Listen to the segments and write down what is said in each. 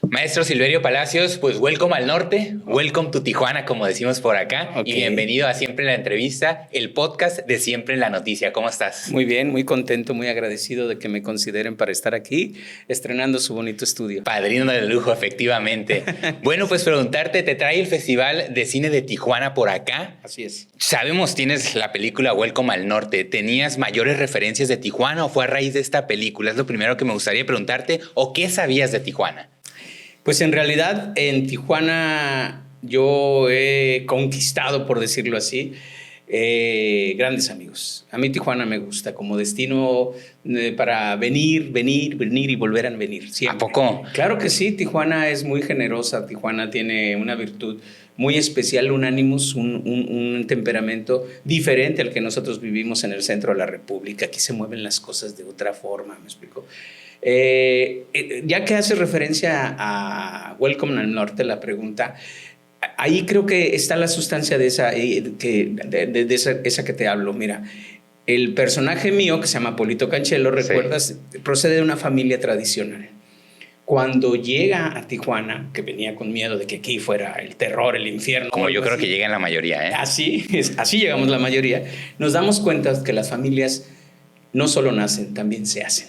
Maestro Silverio Palacios, pues welcome al norte, welcome to Tijuana, como decimos por acá, y bienvenido a Siempre en la Entrevista, el podcast de Siempre en la Noticia. ¿Cómo estás? Muy bien, muy contento, muy agradecido de que me consideren para estar aquí, estrenando su bonito estudio. Padrino de lujo, efectivamente. Bueno, pues preguntarte, ¿te trae el Festival de Cine de Tijuana por acá? Así es. Sabemos, tienes la película Welcome al Norte. ¿Tenías mayores referencias de Tijuana o fue a raíz de esta película? Es lo primero que me gustaría preguntarte. ¿O qué sabías de Tijuana? Pues en realidad en Tijuana yo he conquistado, por decirlo así, grandes amigos. A mí Tijuana me gusta como destino para venir y volver a venir. Siempre. ¿A poco? Claro que sí, Tijuana es muy generosa. Tijuana tiene una virtud muy especial, un ánimos, un temperamento diferente al que nosotros vivimos en el centro de la República. Aquí se mueven las cosas de otra forma, ¿me explico? Ya que hace referencia a Welcome al Norte, la pregunta, ahí creo que está la sustancia de esa que te hablo. Mira, el personaje mío, que se llama Polito Canchelo, ¿recuerdas? Sí. Procede de una familia tradicional. Cuando llega a Tijuana, que venía con miedo de que aquí fuera el terror, el infierno. Como yo creo que llegan la mayoría, ¿eh? Así llegamos la mayoría. Nos damos cuenta que las familias no solo nacen, también se hacen.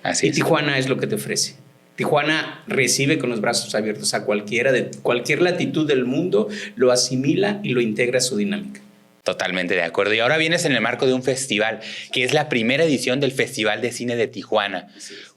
Así y Tijuana es lo que te ofrece. Tijuana recibe con los brazos abiertos a cualquiera de cualquier latitud del mundo, lo asimila y lo integra a su dinámica. Totalmente de acuerdo. Y ahora vienes en el marco de un festival, que es la primera edición del Festival de Cine de Tijuana.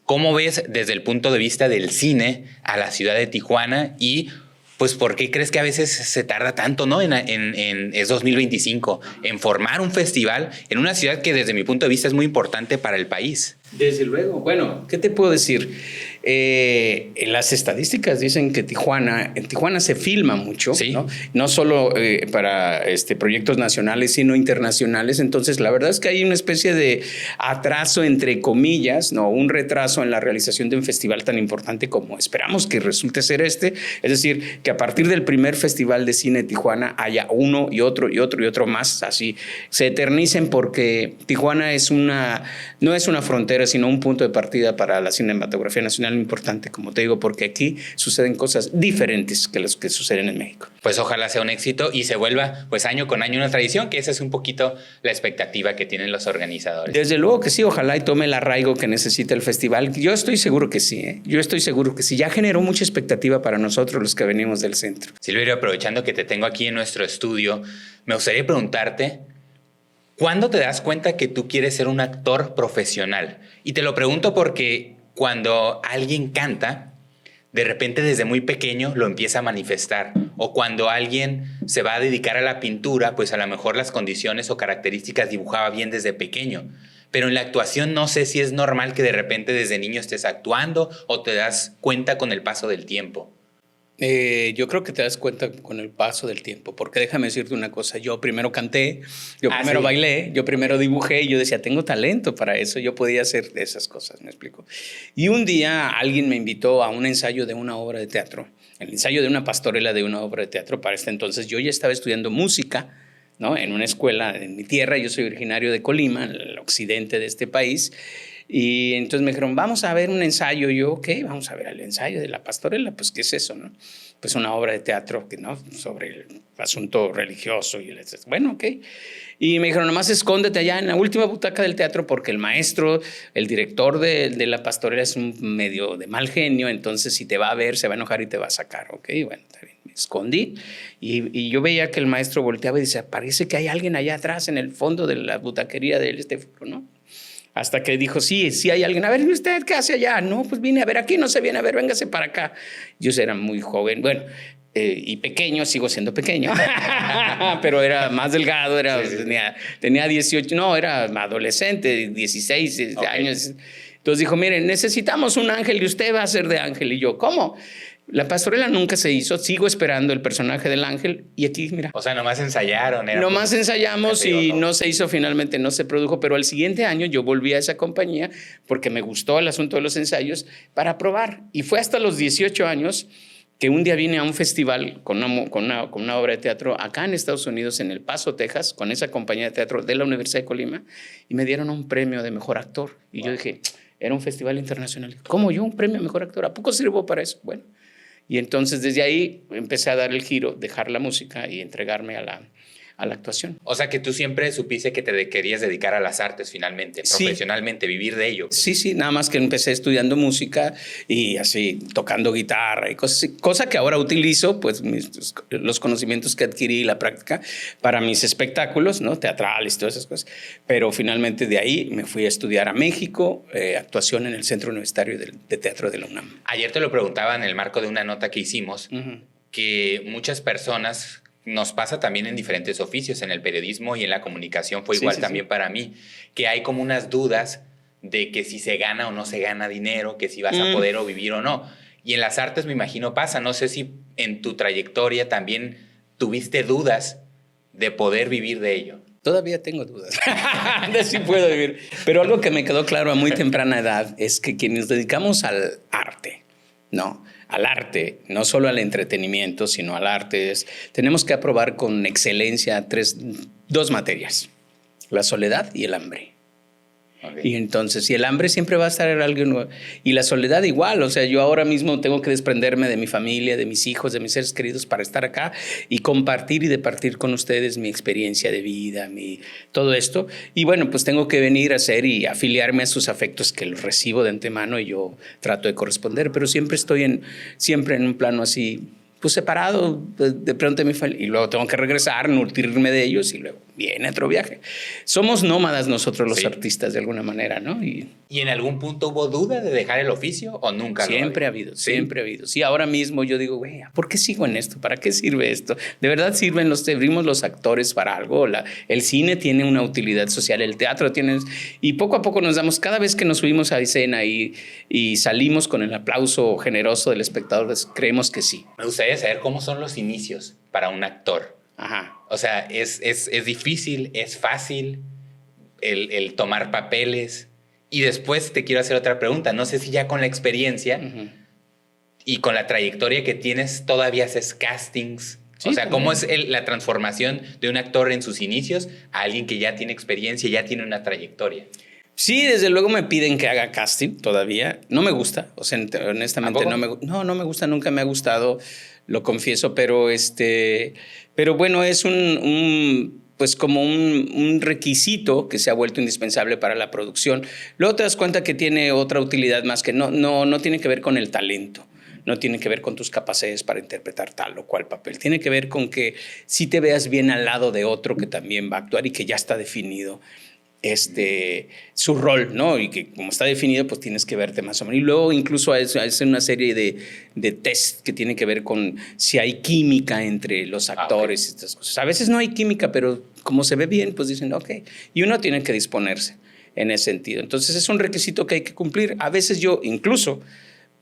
¿Cómo ves desde el punto de vista del cine a la ciudad de Tijuana y pues por qué crees que a veces se tarda tanto, ¿no? Es 2025, en formar un festival en una ciudad que desde mi punto de vista es muy importante para el país? Desde luego. Bueno, ¿qué te puedo decir? Las estadísticas dicen que en Tijuana se filma mucho, ¿sí? No solo para proyectos nacionales, sino internacionales. Entonces, la verdad es que hay una especie de atraso, entre comillas, ¿no? Un retraso en la realización de un festival tan importante como esperamos que resulte ser este. Es decir, que a partir del primer Festival de Cine de Tijuana haya uno y otro y otro y otro más, así se eternicen, porque Tijuana no es una frontera, sino un punto de partida para la cinematografía nacional importante, como te digo, porque aquí suceden cosas diferentes que las que suceden en México. Pues ojalá sea un éxito y se vuelva pues año con año una tradición, que esa es un poquito la expectativa que tienen los organizadores. Desde luego que sí, ojalá y tome el arraigo que necesita el festival. Yo estoy seguro que sí, ¿eh? Yo estoy seguro que sí. Ya generó mucha expectativa para nosotros los que venimos del centro. Silverio, aprovechando que te tengo aquí en nuestro estudio, me gustaría preguntarte, ¿cuándo te das cuenta que tú quieres ser un actor profesional? Y te lo pregunto porque cuando alguien canta, de repente desde muy pequeño lo empieza a manifestar. O cuando alguien se va a dedicar a la pintura, pues a lo mejor las condiciones o características dibujaba bien desde pequeño. Pero en la actuación no sé si es normal que de repente desde niño estés actuando o te das cuenta con el paso del tiempo. Yo creo que te das cuenta con el paso del tiempo, porque déjame decirte una cosa, yo primero canté, yo primero bailé, yo primero dibujé y yo decía, tengo talento para eso, yo podía hacer esas cosas, ¿me explico? Y un día alguien me invitó a un ensayo de una obra de teatro, el ensayo de una pastorela de una obra de teatro. Para este entonces yo ya estaba estudiando música, ¿no? En una escuela en mi tierra. Yo soy originario de Colima, en el occidente de este país. Y entonces me dijeron, vamos a ver un ensayo. Y yo, ok, vamos a ver el ensayo de la pastorela. Pues, ¿qué es eso, no? Pues una obra de teatro, ¿no? Sobre el asunto religioso. Bueno, ok. Y me dijeron, nomás escóndete allá en la última butaca del teatro, porque el maestro, el director de la pastorela es un medio de mal genio. Entonces, si te va a ver, se va a enojar y te va a sacar. Ok, bueno, está bien. Me escondí y yo veía que el maestro volteaba y decía, parece que hay alguien allá atrás en el fondo de la butaquería de este foro, ¿no? Hasta que dijo, sí hay alguien. A ver, ¿usted qué hace allá? No, pues vine a ver, aquí no se viene a ver, véngase para acá. Yo era muy joven, bueno, y pequeño, sigo siendo pequeño, pero era más delgado, tenía 18, no, era adolescente, 16 años. Entonces dijo, miren, necesitamos un ángel y usted va a ser de ángel. Y yo, ¿cómo? La pastorela nunca se hizo, sigo esperando el personaje del ángel y aquí, mira. O sea, nomás ensayaron. Nomás ensayamos y no se hizo, finalmente no se produjo, pero al siguiente año yo volví a esa compañía porque me gustó el asunto de los ensayos para probar. Y fue hasta los 18 años que un día vine a un festival con una obra de teatro acá en Estados Unidos, en El Paso, Texas, con esa compañía de teatro de la Universidad de Colima, y me dieron un premio de mejor actor. Y yo dije, era un festival internacional. ¿Cómo yo un premio de mejor actor? ¿A poco sirvo para eso? Bueno, Y entonces desde ahí empecé a dar el giro, dejar la música y entregarme a la actuación. O sea que tú siempre supiste que te querías dedicar a las artes finalmente, Sí. Profesionalmente, vivir de ello. Sí, nada más que empecé estudiando música y así tocando guitarra y cosas, cosa que ahora utilizo, pues los conocimientos que adquirí y la práctica para mis espectáculos, ¿no? Teatrales, todas esas cosas. Pero finalmente de ahí me fui a estudiar a México, actuación en el Centro Universitario de Teatro de la UNAM. Ayer te lo preguntaba en el marco de una nota que hicimos, que muchas personas... Nos pasa también en diferentes oficios, en el periodismo y en la comunicación fue igual también para mí, que hay como unas dudas de que si se gana o no se gana dinero, que si vas a poder o vivir o no. Y en las artes me imagino pasa, no sé si en tu trayectoria también tuviste dudas de poder vivir de ello. Todavía tengo dudas de si puedo vivir. Pero algo que me quedó claro a muy temprana edad es que quienes nos dedicamos al arte, ¿no? Al arte, no solo al entretenimiento, sino al arte, tenemos que aprobar con excelencia dos materias, la soledad y el hambre. Okay. Y entonces, y el hambre siempre va a estar en alguien, y la soledad igual, o sea, yo ahora mismo tengo que desprenderme de mi familia, de mis hijos, de mis seres queridos para estar acá y compartir y departir con ustedes mi experiencia de vida, todo esto. Y bueno, pues tengo que venir a hacer y afiliarme a sus afectos que los recibo de antemano y yo trato de corresponder, pero siempre estoy en un plano así, pues separado de pronto de mi familia, y luego tengo que regresar, nutrirme de ellos y luego viene otro viaje. Somos nómadas nosotros los artistas de alguna manera, ¿no? ¿Y en algún punto hubo duda de dejar el oficio o nunca? Siempre ha habido, siempre ha habido. Sí, ahora mismo yo digo, güey, ¿por qué sigo en esto? ¿Para qué sirve esto? ¿De verdad servimos los actores para algo? El cine tiene una utilidad social, el teatro tiene... Y poco a poco nos damos, cada vez que nos subimos a escena y salimos con el aplauso generoso del espectador, pues, creemos que sí. Me gustaría saber cómo son los inicios para un actor. Ajá. O sea, es difícil, es fácil el tomar papeles. Y después te quiero hacer otra pregunta. No sé si ya con la experiencia y con la trayectoria que tienes todavía haces castings. Sí, o sea, ¿cómo es la transformación de un actor en sus inicios a alguien que ya tiene experiencia, ya tiene una trayectoria? Sí, desde luego me piden que haga casting todavía. No me gusta, o sea, honestamente no me gusta, nunca me ha gustado, lo confieso, pero bueno, es pues como un requisito que se ha vuelto indispensable para la producción. Luego te das cuenta que tiene otra utilidad más que no tiene que ver con el talento. No tiene que ver con tus capacidades para interpretar tal o cual papel. Tiene que ver con que si te veas bien al lado de otro que también va a actuar y que ya está definido su rol, ¿no? Y que como está definido, pues tienes que verte más o menos. Y luego incluso hay una serie de test que tiene que ver con si hay química entre los actores y estas cosas. A veces no hay química, pero como se ve bien, pues dicen, ok. Y uno tiene que disponerse en ese sentido. Entonces es un requisito que hay que cumplir. A veces yo incluso,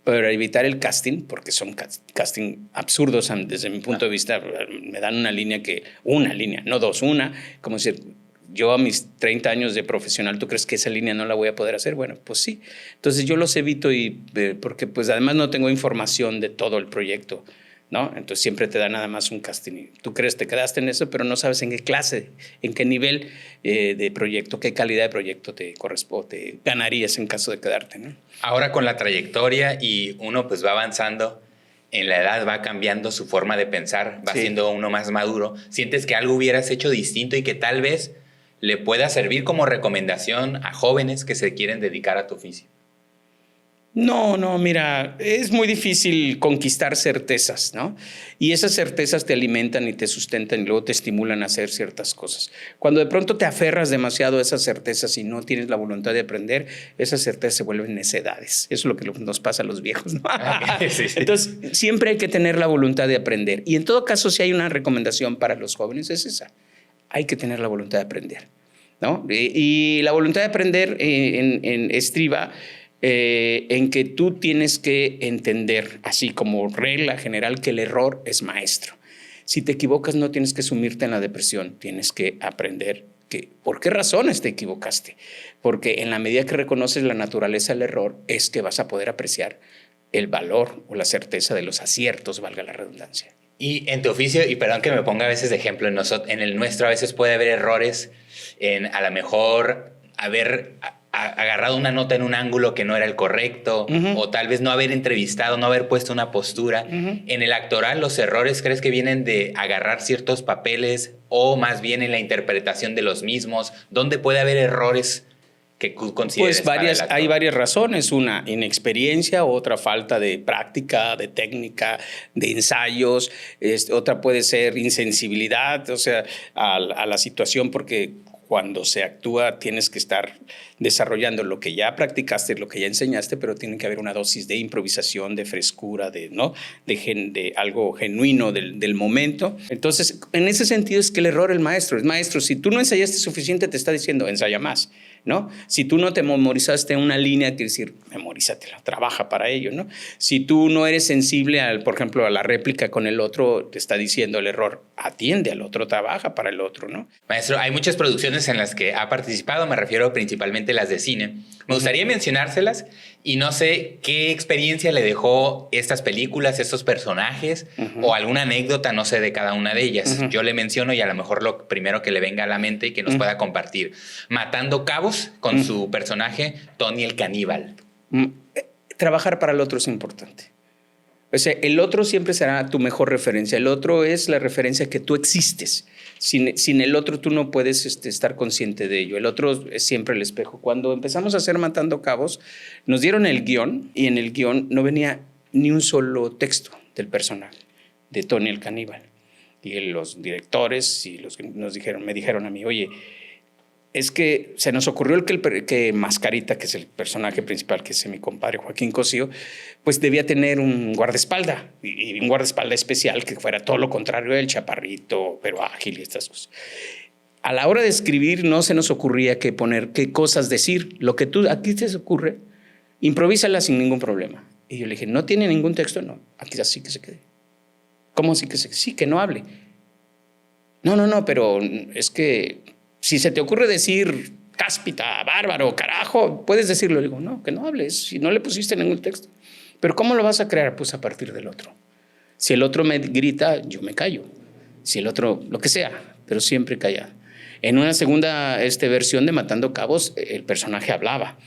para evitar el casting, porque son casting absurdos desde mi punto de vista, me dan una línea, no dos, como decir... Yo a mis 30 años de profesional, ¿tú crees que esa línea no la voy a poder hacer? Bueno, pues sí. Entonces yo los evito porque pues además no tengo información de todo el proyecto, ¿no? Entonces siempre te da nada más un casting. Tú crees, te quedaste en eso, pero no sabes en qué clase, en qué nivel de proyecto, qué calidad de proyecto te corresponde, te ganarías en caso de quedarte, ¿no? Ahora con la trayectoria y uno pues va avanzando, en la edad va cambiando su forma de pensar, va siendo uno más maduro. ¿Sientes que algo hubieras hecho distinto y que tal vez le pueda servir como recomendación a jóvenes que se quieren dedicar a tu oficio? No, mira, es muy difícil conquistar certezas, ¿no? Y esas certezas te alimentan y te sustentan y luego te estimulan a hacer ciertas cosas. Cuando de pronto te aferras demasiado a esas certezas y no tienes la voluntad de aprender, esas certezas se vuelven necedades. Eso es lo que nos pasa a los viejos, ¿no? Sí. Entonces, siempre hay que tener la voluntad de aprender. Y en todo caso, si hay una recomendación para los jóvenes, es esa. Hay que tener la voluntad de aprender, ¿no? Y la voluntad de aprender estriba en que tú tienes que entender, así como regla general, que el error es maestro. Si te equivocas, no tienes que sumirte en la depresión, tienes que aprender por qué razones te equivocaste. Porque en la medida que reconoces la naturaleza del error, es que vas a poder apreciar el valor o la certeza de los aciertos, valga la redundancia. Y en tu oficio, y perdón que me ponga a veces de ejemplo, en el nuestro a veces puede haber errores en a lo mejor haber agarrado una nota en un ángulo que no era el correcto, o tal vez no haber entrevistado, no haber puesto una postura. En el actoral, ¿los errores crees que vienen de agarrar ciertos papeles o más bien en la interpretación de los mismos? ¿Dónde puede haber errores que consideres? Pues hay varias razones. Una, inexperiencia, otra, falta de práctica, de técnica, de ensayos. Otra puede ser insensibilidad, o sea, a la situación, porque cuando se actúa tienes que estar desarrollando lo que ya practicaste, lo que ya enseñaste, pero tiene que haber una dosis de improvisación, de frescura, de algo genuino del momento. Entonces, en ese sentido es que el error el maestro. Es maestro, si tú no ensayaste suficiente, te está diciendo, ensaya más, ¿no? Si tú no te memorizaste una línea, quiere decir, memorízatela, trabaja para ello, ¿no? Si tú no eres sensible, por ejemplo, a la réplica con el otro, te está diciendo el error, atiende al otro, trabaja para el otro, ¿no? Maestro, hay muchas producciones en las que ha participado, me refiero principalmente a las de cine. Me gustaría mencionárselas y no sé qué experiencia le dejó estas películas, estos personajes o alguna anécdota, no sé, de cada una de ellas. Yo le menciono y a lo mejor lo primero que le venga a la mente y que nos pueda compartir. Matando cabos con su personaje Tony el Caníbal. Trabajar para el otro es importante. O sea, el otro siempre será tu mejor referencia. El otro es la referencia que tú existes. Sin el otro tú no puedes estar consciente de ello. El otro es siempre el espejo. Cuando empezamos a hacer Matando Cabos, nos dieron el guión y en el guión no venía ni un solo texto del personaje, de Tony el Caníbal. Y los directores y los que me dijeron a mí, oye, es que se nos ocurrió que Mascarita, que es el personaje principal, que es mi compadre Joaquín Cosío, pues debía tener un guardaespaldas y un guardaespaldas especial que fuera todo lo contrario del chaparrito, pero ágil y estas cosas. A la hora de escribir no se nos ocurría qué poner, qué cosas decir. Lo que a ti te ocurre, improvísala sin ningún problema. Y yo le dije, ¿no tiene ningún texto? No, aquí así que se quede. ¿Cómo así que se quede? Sí, que no hable. No, pero es que si se te ocurre decir cáspita, bárbaro, carajo, puedes decirlo. Le digo, no, que no hables, si no le pusiste ningún texto. Pero ¿cómo lo vas a crear? Pues a partir del otro. Si el otro me grita, yo me callo. Si el otro, lo que sea, pero siempre callado. En una segunda versión de Matando Cabos, el personaje hablaba.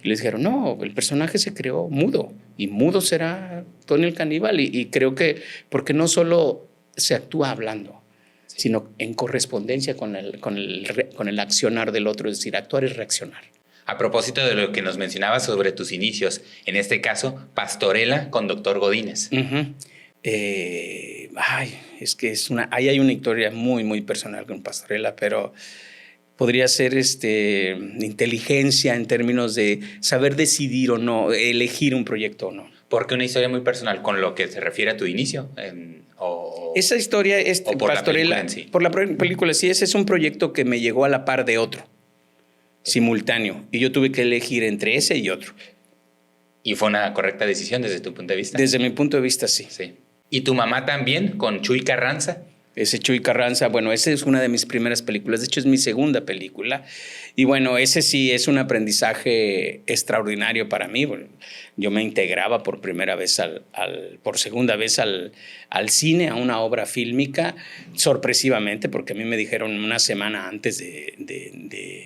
Y les dijeron, no, el personaje se creó mudo. Y mudo será Tony el Caníbal. Y creo que, porque no solo se actúa hablando, sino en correspondencia con el accionar del otro, es decir, actuar es reaccionar. A propósito de lo que nos mencionabas sobre tus inicios, en este caso, Pastorela con Dr. Godínez. Es que ahí hay una historia muy, muy personal con Pastorela, pero podría ser inteligencia en términos de saber decidir o no, elegir un proyecto o no. ¿Por qué una historia muy personal con lo que se refiere a tu inicio? Esa historia es por Pastorela. La película en sí. Por la película, sí, ese es un proyecto que me llegó a la par de otro, simultáneo, y yo tuve que elegir entre ese y otro. ¿Y fue una correcta decisión desde tu punto de vista? Desde mi punto de vista, sí. ¿Y tu mamá también, con Chuy Carranza? Ese Chuy Carranza, bueno, esa es una de mis primeras películas, de hecho es mi segunda película, y bueno, ese sí es un aprendizaje extraordinario para mí. Bueno, yo me integraba por primera vez por segunda vez al cine, a una obra fílmica, sorpresivamente, porque a mí me dijeron una semana antes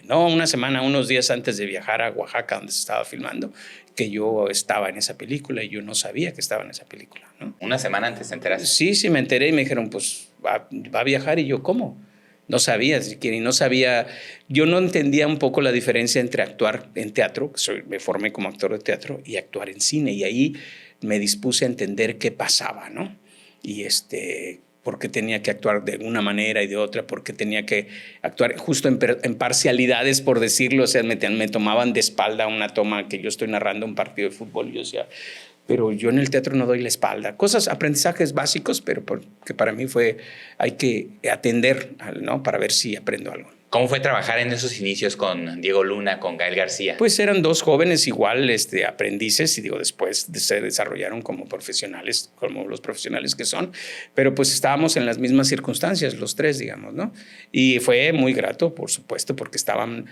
unos días antes de viajar a Oaxaca, donde se estaba filmando, que yo estaba en esa película y yo no sabía que estaba en esa película, ¿no? ¿Una semana antes te enteraste? Sí, me enteré y me dijeron, pues va a viajar, y yo, ¿cómo? No sabía siquiera, y no sabía, yo no entendía un poco la diferencia entre actuar en teatro, me formé como actor de teatro, y actuar en cine, y ahí me dispuse a entender qué pasaba, ¿no? Y por qué tenía que actuar de una manera y de otra, por qué tenía que actuar justo en parcialidades, por decirlo, o sea, me tomaban de espalda una toma que yo estoy narrando un partido de fútbol, y yo decía, pero yo en el teatro no doy la espalda. Aprendizajes básicos, pero que para mí hay que atender, ¿no? Para ver si aprendo algo. ¿Cómo fue trabajar en esos inicios con Diego Luna, con Gael García? Pues eran dos jóvenes igual, aprendices, y después se desarrollaron como profesionales, como los profesionales que son, pero pues estábamos en las mismas circunstancias, los tres, digamos, ¿no? Y fue muy grato, por supuesto, porque estaban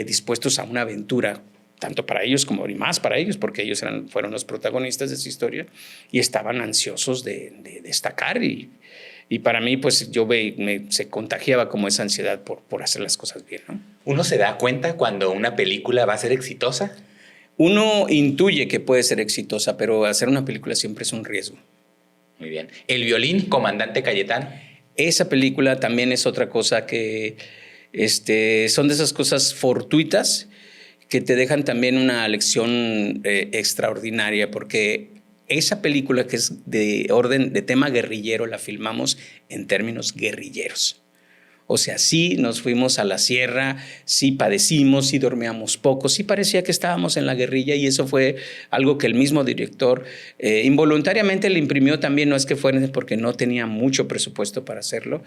dispuestos a una aventura, tanto para ellos como y más para ellos, porque ellos fueron los protagonistas de esa historia y estaban ansiosos de destacar, y Y para mí, pues se contagiaba como esa ansiedad por hacer las cosas bien, ¿no? ¿Uno se da cuenta cuando una película va a ser exitosa? Uno intuye que puede ser exitosa, pero hacer una película siempre es un riesgo. Muy bien. El violín, Comandante Cayetano. Esa película también es otra cosa que son de esas cosas fortuitas que te dejan también una lección extraordinaria, porque esa película, que es de tema guerrillero, la filmamos en términos guerrilleros. O sea, sí nos fuimos a la sierra, sí padecimos, sí dormíamos poco, sí parecía que estábamos en la guerrilla, y eso fue algo que el mismo director involuntariamente le imprimió también. No es que fuera porque no tenía mucho presupuesto para hacerlo,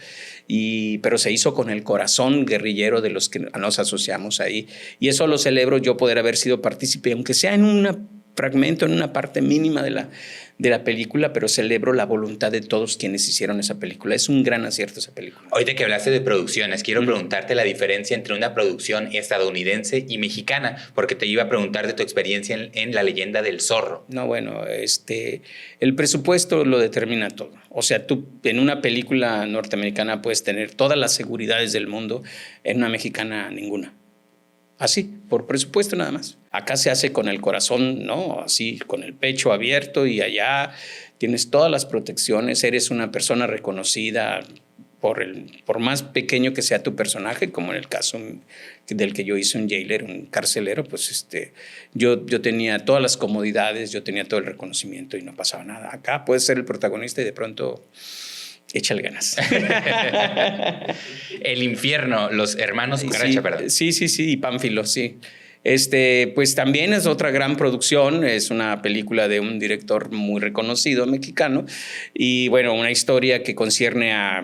pero se hizo con el corazón guerrillero de los que nos asociamos ahí. Y eso lo celebro, yo poder haber sido partícipe, aunque sea en un fragmento, en una parte mínima de la película, pero celebro la voluntad de todos quienes hicieron esa película. Es un gran acierto esa película. Ahorita que hablaste de producciones, quiero preguntarte la diferencia entre una producción estadounidense y mexicana, porque te iba a preguntar de tu experiencia en La leyenda del zorro. No, bueno, el presupuesto lo determina todo. O sea, tú en una película norteamericana puedes tener todas las seguridades del mundo, en una mexicana ninguna. Así, por presupuesto nada más. Acá se hace con el corazón, ¿no? Así, con el pecho abierto, y allá tienes todas las protecciones, eres una persona reconocida por más pequeño que sea tu personaje, como en el caso del que yo hice, un jailer, un carcelero, pues yo tenía todas las comodidades, yo tenía todo el reconocimiento y no pasaba nada. Acá puedes ser el protagonista y de pronto échale ganas. El infierno, los hermanos Cucaracha, ¿verdad? Sí, y Pánfilo, sí. Pues también es otra gran producción, es una película de un director muy reconocido mexicano, y bueno, una historia que concierne a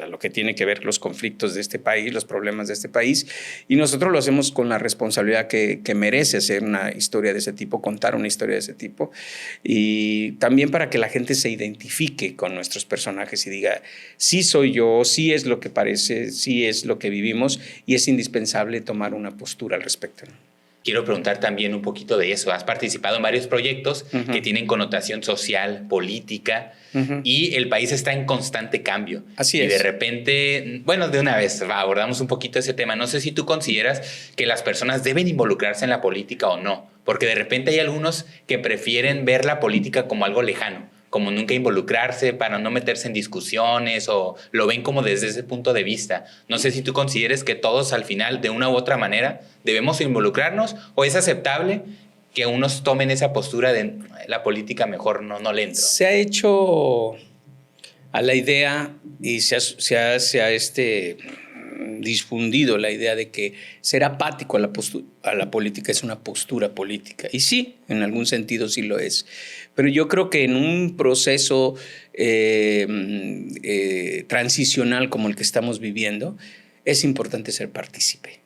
lo que tiene que ver los conflictos de este país, los problemas de este país, y nosotros lo hacemos con la responsabilidad que merece hacer una historia de ese tipo, contar una historia de ese tipo, y también para que la gente se identifique con nuestros personajes y diga, sí soy yo, sí es lo que parece, sí es lo que vivimos, y es indispensable tomar una postura al respecto, ¿no? Quiero preguntar también un poquito de eso. Has participado en varios proyectos que tienen connotación social, política, y el país está en constante cambio. Así es. Y de repente, bueno, de una vez abordamos un poquito ese tema. No sé si tú consideras que las personas deben involucrarse en la política o no, porque de repente hay algunos que prefieren ver la política como algo lejano, como nunca involucrarse para no meterse en discusiones, o lo ven como desde ese punto de vista. No sé si tú consideres que todos al final, de una u otra manera, debemos involucrarnos, o es aceptable que unos tomen esa postura de la política mejor no le entro. Se ha hecho a la idea y se ha difundido la idea de que ser apático a la política es una postura política. Y sí, en algún sentido sí lo es. Pero yo creo que en un proceso transicional como el que estamos viviendo, es importante ser partícipe.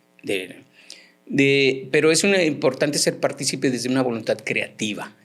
Pero es importante ser partícipe desde una voluntad creativa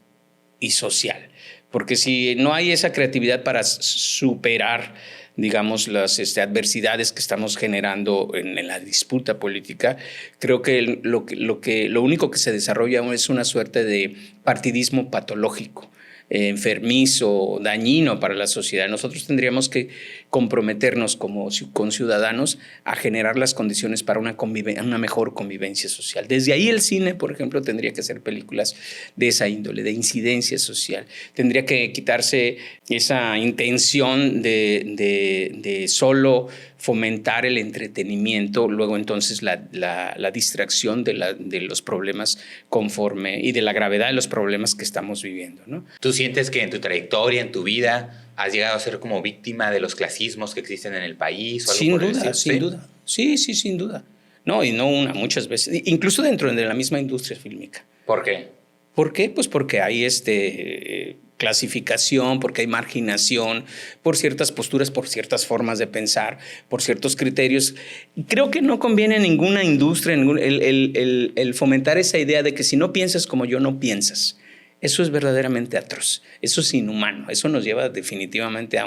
y social. Porque si no hay esa creatividad para superar, digamos, las adversidades que estamos generando en la disputa política, creo que lo único que se desarrolla es una suerte de partidismo patológico, enfermizo, dañino para la sociedad. Nosotros tendríamos que comprometernos como ciudadanos a generar las condiciones para una mejor convivencia social. Desde ahí el cine, por ejemplo, tendría que hacer películas de esa índole, de incidencia social. Tendría que quitarse esa intención de solo fomentar el entretenimiento, luego entonces la distracción de los problemas y de la gravedad de los problemas que estamos viviendo, ¿no? ¿Tú sientes que en tu trayectoria, en tu vida, has llegado a ser como víctima de los clasismos que existen en el país? O algo sin por el duda, estilo? sin duda. Sí, sin duda. No, y no una, muchas veces. Incluso dentro de la misma industria fílmica. ¿Por qué? ¿Por qué? Pues porque hay clasificación, porque hay marginación por ciertas posturas, por ciertas formas de pensar, por ciertos criterios. Creo que no conviene a ninguna industria el fomentar esa idea de que si no piensas como yo, no piensas. Eso es verdaderamente atroz, eso es inhumano, eso nos lleva definitivamente a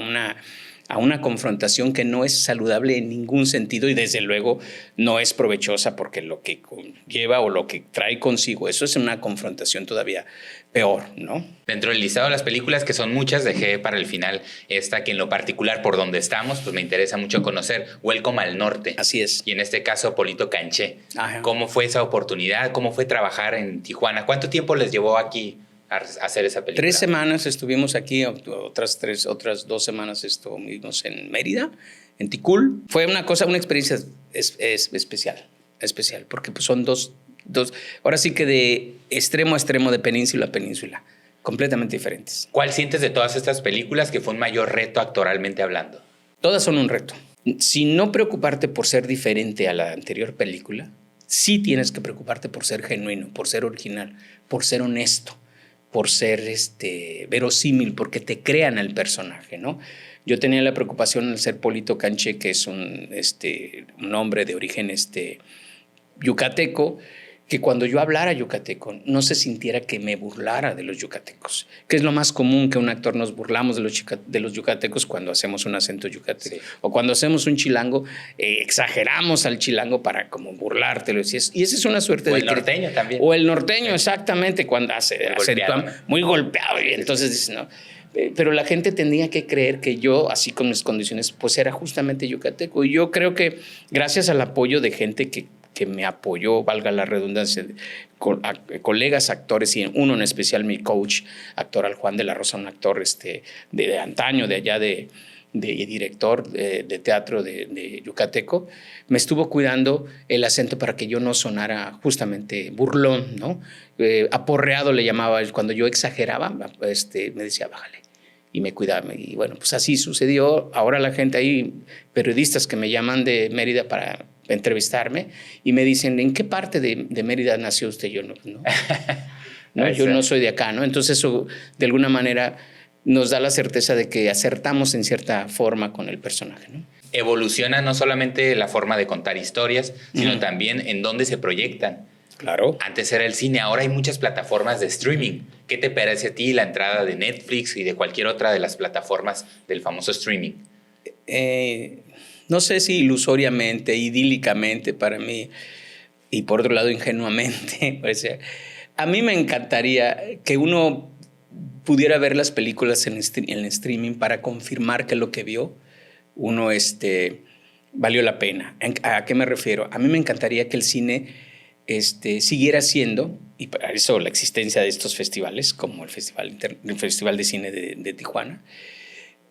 a una confrontación que no es saludable en ningún sentido y desde luego no es provechosa porque lo que conlleva o lo que trae consigo, eso es una confrontación todavía peor, ¿no? Dentro del listado de las películas, que son muchas, dejé para el final esta que en lo particular por donde estamos, pues me interesa mucho conocer, Welcome al Norte. Así es. Y en este caso, Polito Canché. Ajá. ¿Cómo fue esa oportunidad? ¿Cómo fue trabajar en Tijuana? ¿Cuánto tiempo les llevó aquí a hacer esa película? 3 semanas estuvimos aquí, otras 2 semanas estuvimos en Mérida, en Ticul. Fue una experiencia especial, porque pues son dos, ahora sí que de extremo a extremo, de península a península, completamente diferentes. ¿Cuál sientes de todas estas películas que fue un mayor reto actoralmente hablando? Todas son un reto. Si no preocuparte por ser diferente a la anterior película, sí tienes que preocuparte por ser genuino, por ser original, por ser honesto, por ser verosímil, porque te crean al personaje, ¿no? Yo tenía la preocupación al ser Polito Canché, que es un hombre de origen yucateco, que cuando yo hablara yucateco no se sintiera que me burlara de los yucatecos, que es lo más común, que un actor nos burlamos de los yucatecos cuando hacemos un acento yucateco. Sí. O cuando hacemos un chilango, exageramos al chilango para como burlártelo. Y esa es una suerte o de... el norteño también. O el norteño, exactamente, cuando hace muy golpeado. Y entonces dices, no... Pero la gente tenía que creer que yo, así con mis condiciones, pues era justamente yucateco. Y yo creo que gracias al apoyo de gente que me apoyó, valga la redundancia, colegas actores, y uno en especial mi coach actoral, Juan de la Rosa, un actor de antaño, de allá de director de teatro de yucateco, me estuvo cuidando el acento para que yo no sonara justamente burlón, ¿no? Aporreado le llamaba él. Cuando yo exageraba, me decía, bájale. Y me cuidaba. Y bueno, pues así sucedió. Ahora la gente, hay periodistas que me llaman de Mérida para entrevistarme y me dicen, ¿en qué parte de Mérida nació usted? Yo no, yo no soy de acá, ¿no? Entonces eso de alguna manera nos da la certeza de que acertamos en cierta forma con el personaje, ¿no? Evoluciona no solamente la forma de contar historias, sino también en dónde se proyectan. Claro. Antes era el cine, ahora hay muchas plataformas de streaming. ¿Qué te parece a ti la entrada de Netflix y de cualquier otra de las plataformas del famoso streaming? No sé si ilusoriamente, idílicamente para mí, y por otro lado ingenuamente, o sea, a mí me encantaría que uno pudiera ver las películas en streaming para confirmar que lo que vio uno valió la pena. ¿A qué me refiero? A mí me encantaría que el cine siguiera siendo, y para eso la existencia de estos festivales, como el Festival de Cine de Tijuana,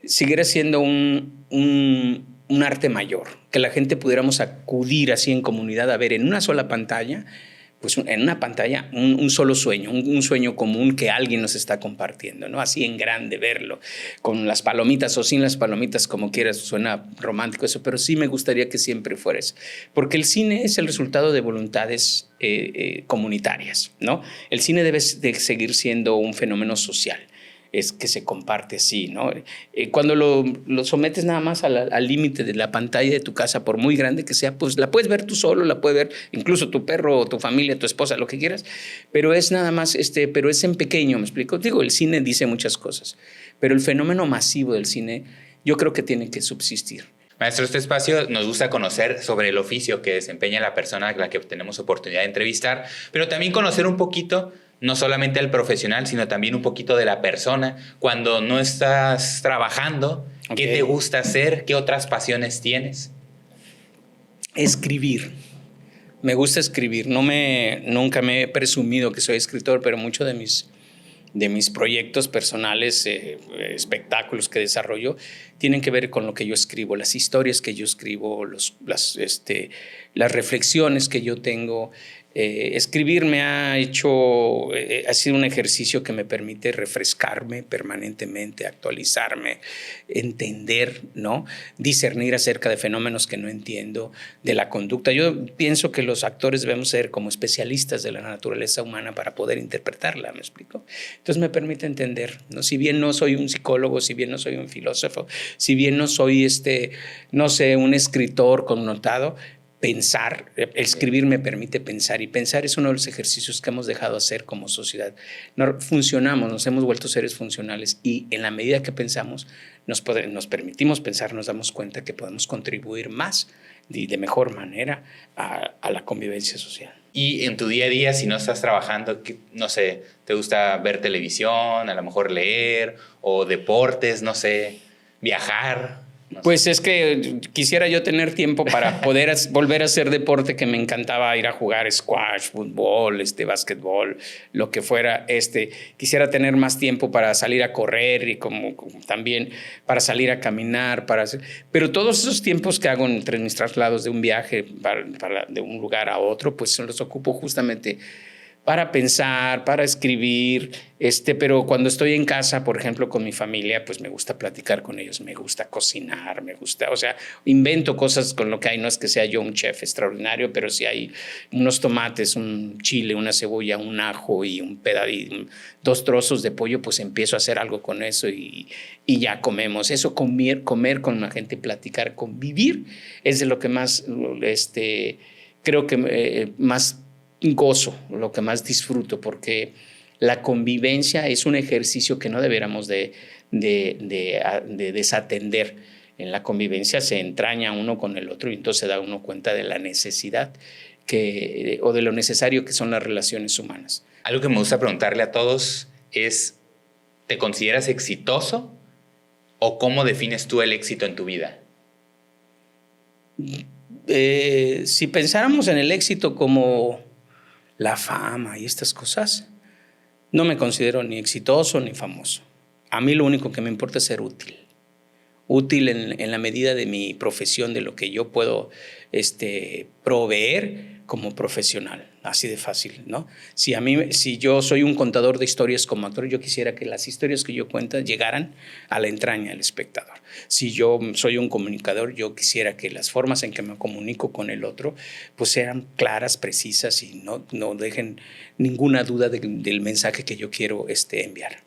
siguiera siendo un arte mayor, que la gente pudiéramos acudir así en comunidad a ver en una sola pantalla, pues en una pantalla un solo sueño, un sueño común que alguien nos está compartiendo, ¿no? Así en grande verlo, con las palomitas o sin las palomitas, como quieras, suena romántico eso, pero sí me gustaría que siempre fuera eso, porque el cine es el resultado de voluntades comunitarias, ¿no? El cine debe de seguir siendo un fenómeno social. Es que se comparte así, ¿no? Cuando lo sometes nada más al límite de la pantalla de tu casa, por muy grande que sea, pues la puedes ver tú solo, la puede ver incluso tu perro, tu familia, tu esposa, lo que quieras, pero es nada más, pero es en pequeño, ¿me explico? Digo, el cine dice muchas cosas, pero el fenómeno masivo del cine yo creo que tiene que subsistir. Maestro, este espacio nos gusta conocer sobre el oficio que desempeña la persona a la que tenemos oportunidad de entrevistar, pero también conocer un poquito no solamente al profesional, sino también un poquito de la persona. Cuando no estás trabajando, ¿qué te gusta hacer? ¿Qué otras pasiones tienes? Escribir. Me gusta escribir. Nunca me he presumido que soy escritor, pero muchos de mis proyectos personales, espectáculos que desarrollo, tienen que ver con lo que yo escribo, las historias que yo escribo, las reflexiones que yo tengo. Escribir me ha sido un ejercicio que me permite refrescarme permanentemente, actualizarme, entender, ¿no? Discernir acerca de fenómenos que no entiendo, de la conducta. Yo pienso que los actores debemos ser como especialistas de la naturaleza humana para poder interpretarla, ¿me explico? Entonces me permite entender, ¿no? Si bien no soy un psicólogo, si bien no soy un filósofo, si bien no soy, no sé, un escritor connotado, pensar. Escribir me permite pensar, y pensar es uno de los ejercicios que hemos dejado hacer como sociedad. Funcionamos, nos hemos vuelto seres funcionales, y en la medida que pensamos, nos permitimos pensar, nos damos cuenta que podemos contribuir más y de mejor manera a la convivencia social. Y en tu día a día, si no estás trabajando, no sé, ¿te gusta ver televisión, a lo mejor leer, o deportes, no sé, viajar? No pues sé. es que quisiera yo tener tiempo para poder volver a hacer deporte, que me encantaba ir a jugar squash, fútbol, básquetbol, lo que fuera. Quisiera tener más tiempo para salir a correr, y como también para salir a caminar, pero todos esos tiempos que hago entre mis traslados de un viaje de un lugar a otro, pues los ocupo justamente para pensar, para escribir, pero cuando estoy en casa, por ejemplo, con mi familia, pues me gusta platicar con ellos, me gusta cocinar, o sea, invento cosas con lo que hay. No es que sea yo un chef extraordinario, pero si hay unos tomates, un chile, una cebolla, un ajo y dos trozos de pollo, pues empiezo a hacer algo con eso y ya comemos. Eso, comer con la gente, platicar, convivir, es de lo que más, creo que más gozo, lo que más disfruto, porque la convivencia es un ejercicio que no deberíamos de desatender. En la convivencia se entraña uno con el otro, y entonces se da uno cuenta de la necesidad o de lo necesario que son las relaciones humanas. Algo que me gusta preguntarle a todos es, ¿te consideras exitoso o cómo defines tú el éxito en tu vida? Si pensáramos en el éxito como la fama y estas cosas, no me considero ni exitoso ni famoso. A mí lo único que me importa es ser útil. Útil en la medida de mi profesión, de lo que yo puedo proveer como profesional. Así de fácil, ¿no? Si yo soy un contador de historias como actor, yo quisiera que las historias que yo cuento llegaran a la entraña del espectador. Si yo soy un comunicador, yo quisiera que las formas en que me comunico con el otro pues sean claras, precisas, y no dejen ninguna duda del mensaje que yo quiero enviar.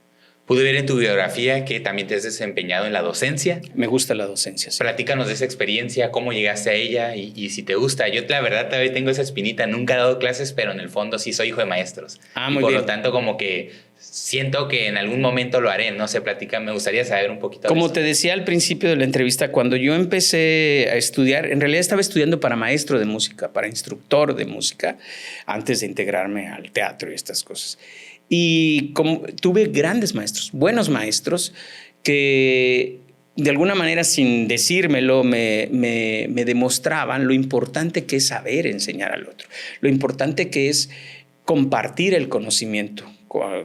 Pude ver en tu biografía que también te has desempeñado en la docencia. Me gusta la docencia, sí. Platícanos de esa experiencia, cómo llegaste a ella y si te gusta. Yo la verdad todavía tengo esa espinita, nunca he dado clases, pero en el fondo sí soy hijo de maestros. Muy por bien. Lo tanto, como que siento que en algún momento lo haré. No sé, me gustaría saber un poquito Como de eso. te decía al principio de la entrevista, cuando yo empecé a estudiar, en realidad estaba estudiando para maestro de música, para instructor de música, antes de integrarme al teatro y estas cosas. Y tuve grandes maestros, buenos maestros, que de alguna manera, sin decírmelo, me demostraban lo importante que es saber enseñar al otro, lo importante que es compartir el conocimiento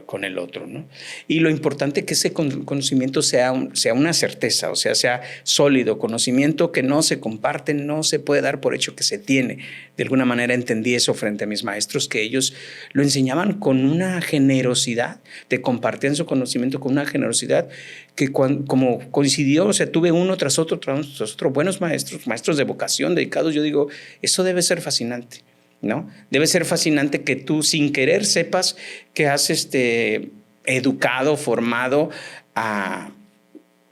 con el otro, ¿no? Y lo importante que ese conocimiento sea una certeza, o sea sólido, conocimiento que no se comparte, no se puede dar por hecho que se tiene. De alguna manera entendí eso frente a mis maestros, que ellos lo enseñaban con una generosidad, te compartían su conocimiento con una generosidad que como coincidió, o sea, tuve uno tras otro, buenos maestros de vocación, dedicados. Yo digo, eso debe ser fascinante, ¿no? Debe ser fascinante que tú, sin querer, sepas que has educado, formado a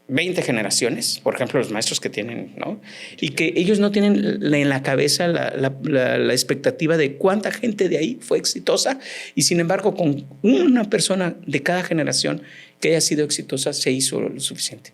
20 generaciones, por ejemplo, los maestros que tienen, ¿no? Y que ellos no tienen en la cabeza la expectativa de cuánta gente de ahí fue exitosa, y sin embargo, con una persona de cada generación que haya sido exitosa, se hizo lo suficiente,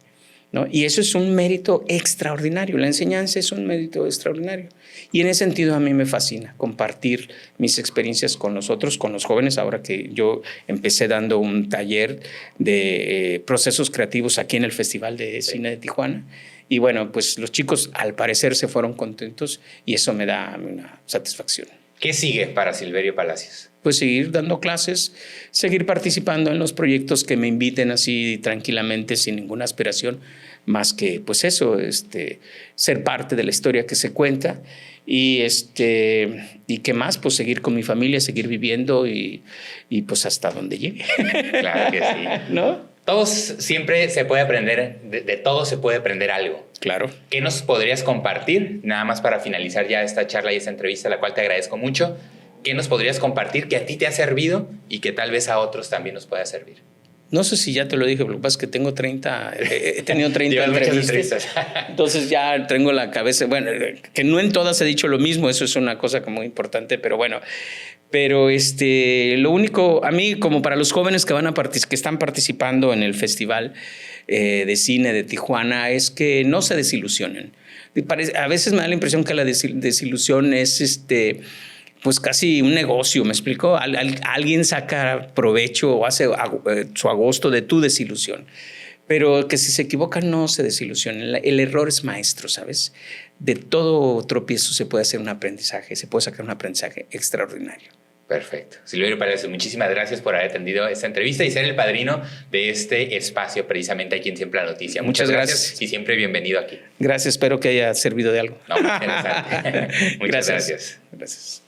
¿no? Y eso es un mérito extraordinario. La enseñanza es un mérito extraordinario. Y en ese sentido a mí me fascina compartir mis experiencias con los otros, con los jóvenes. Ahora que yo empecé dando un taller de procesos creativos aquí en el Festival de Cine de Tijuana. Y bueno, pues los chicos al parecer se fueron contentos, y eso me da una satisfacción. ¿Qué sigue para Silverio Palacios? Pues seguir dando clases, seguir participando en los proyectos que me inviten así tranquilamente, sin ninguna aspiración, más que pues eso, ser parte de la historia que se cuenta, y qué más, pues seguir con mi familia, seguir viviendo y pues hasta donde llegue. Claro que sí. ¿No? Todos siempre se puede aprender, de todo se puede aprender algo. Claro. ¿Qué nos podrías compartir? Nada más para finalizar ya esta charla y esta entrevista, la cual te agradezco mucho. ¿Qué nos podrías compartir que a ti te ha servido y que tal vez a otros también nos pueda servir? No sé si ya te lo dije, pero lo que pasa es que tengo 30, he tenido 30 entrevistas. Entonces ya tengo la cabeza, bueno, que no en todas he dicho lo mismo, eso es una cosa muy importante, pero bueno. Pero lo único, a mí, como para los jóvenes que que están participando en el Festival de Cine de Tijuana, es que no se desilusionen. A veces me da la impresión que la desilusión es pues casi un negocio, ¿me explico? Alguien saca provecho o hace su agosto de tu desilusión. Pero que si se equivocan, no se desilusionen. El error es maestro, ¿sabes? De todo tropiezo se puede hacer un aprendizaje, se puede sacar un aprendizaje extraordinario. Perfecto. Silverio Palacios, muchísimas gracias por haber atendido esta entrevista y ser el padrino de este espacio precisamente aquí en Siempre la Noticia. Muchas gracias y siempre bienvenido aquí. Gracias, espero que haya servido de algo. No, interesante. Muchas gracias. Gracias.